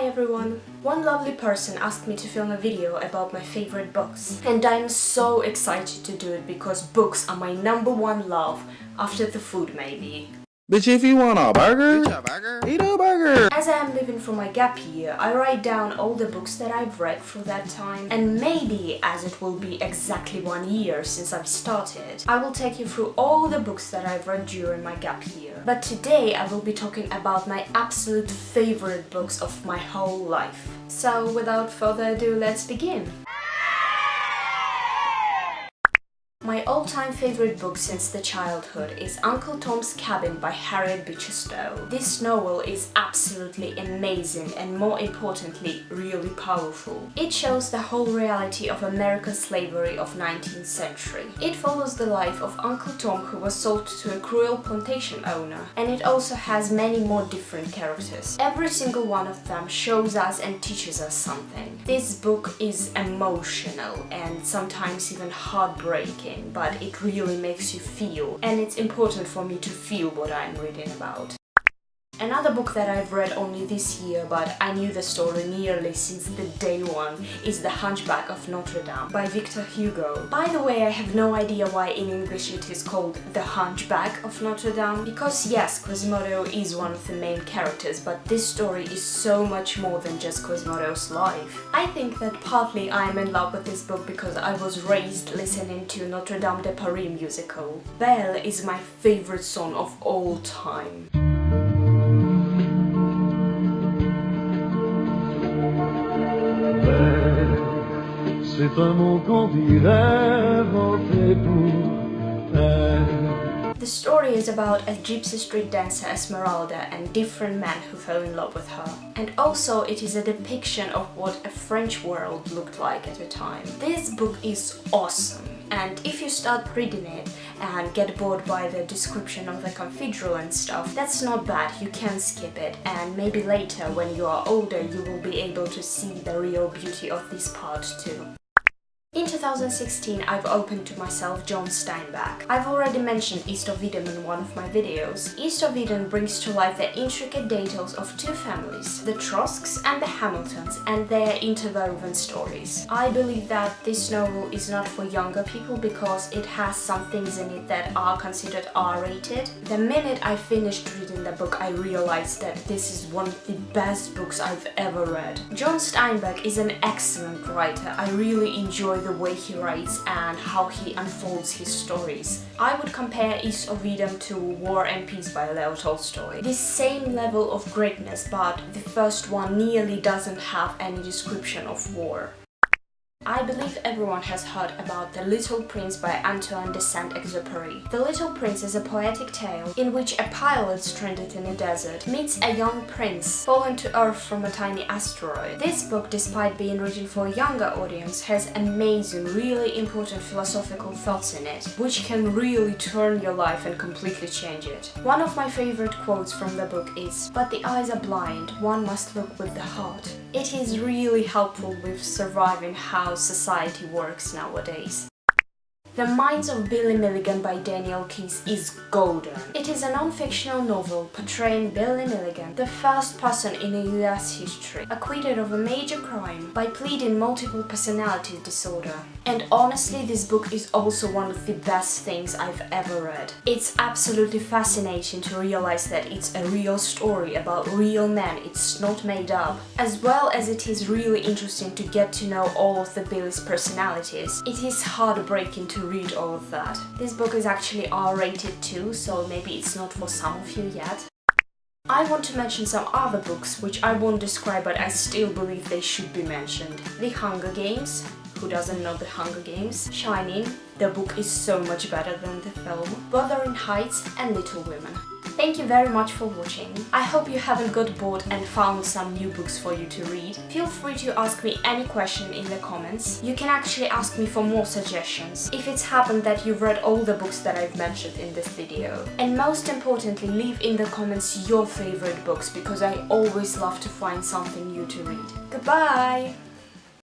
Hi everyone! One lovely person asked me to film a video about my favorite books, and I'm so excited to do it because books are my #1 love, after the food maybe. Bitch, if you want a burger, eat a burger! As I am living for my gap year, I write down all the books that I've read through that time, and maybe, as it will be exactly 1 year since I've started, I will take you through all the books that I've read during my gap year. But today I will be talking about my absolute favorite books of my whole life. So without further ado, let's begin! My all-time favorite book since the childhood is Uncle Tom's Cabin by Harriet Beecher Stowe. This novel is absolutely amazing and, more importantly, really powerful. It shows the whole reality of American slavery of 19th century. It follows the life of Uncle Tom, who was sold to a cruel plantation owner, and it also has many more different characters. Every single one of them shows us and teaches us something. This book is emotional and sometimes even heartbreaking, but it really makes you feel, and it's important for me to feel what I'm reading about. Another book that I've read only this year, but I knew the story nearly since the day one, is The Hunchback of Notre-Dame by Victor Hugo. By the way, I have no idea why in English it is called The Hunchback of Notre-Dame, because yes, Quasimodo is one of the main characters, but this story is so much more than just Quasimodo's life. I think that partly I am in love with this book because I was raised listening to Notre-Dame de Paris musical. Belle is my favorite song of all time. C'est un mot qu'on dirait inventé pour elle. The story is about a gypsy street dancer Esmeralda and different men who fell in love with her. And also it is a depiction of what a French world looked like at the time. This book is awesome, and if you start reading it and get bored by the description of the cathedral and stuff, that's not bad, you can skip it, and maybe later when you are older you will be able to see the real beauty of this part too. In 2016, I've opened to myself John Steinbeck. I've already mentioned East of Eden in one of my videos. East of Eden brings to life the intricate details of two families, the Trosks and the Hamiltons, and their interwoven stories. I believe that this novel is not for younger people because it has some things in it that are considered R-rated. The minute I finished reading the book, I realized that this is one of the best books I've ever read. John Steinbeck is an excellent writer. I really enjoy the way he writes and how he unfolds his stories. I would compare East of Eden to War and Peace by Leo Tolstoy. This same level of greatness, but the first one nearly doesn't have any description of war. I believe everyone has heard about The Little Prince by Antoine de Saint-Exupéry. The Little Prince is a poetic tale in which a pilot stranded in a desert meets a young prince fallen to Earth from a tiny asteroid. This book, despite being written for a younger audience, has amazing, really important philosophical thoughts in it, which can really turn your life and completely change it. One of my favorite quotes from the book is, "But the eyes are blind, one must look with the heart." It is really helpful with surviving how society works nowadays. The Minds of Billy Milligan by Daniel Keyes is golden. It is a non-fictional novel portraying Billy Milligan, the first person in US history acquitted of a major crime by pleading multiple personality disorder. And honestly, this book is also one of the best things I've ever read. It's absolutely fascinating to realize that it's a real story about real men, it's not made up. As well as it is really interesting to get to know all of the Billy's personalities, it is heartbreaking to read all of that. This book is actually R-rated too, so maybe it's not for some of you yet. I want to mention some other books which I won't describe, but I still believe they should be mentioned. The Hunger Games. Who doesn't know The Hunger Games? Shining. The book is so much better than the film. Wuthering Heights and Little Women. Thank you very much for watching. I hope you haven't got bored and found some new books for you to read. Feel free to ask me any question in the comments. You can actually ask me for more suggestions, if it's happened that you've read all the books that I've mentioned in this video. And most importantly, leave in the comments your favorite books, because I always love to find something new to read. Goodbye!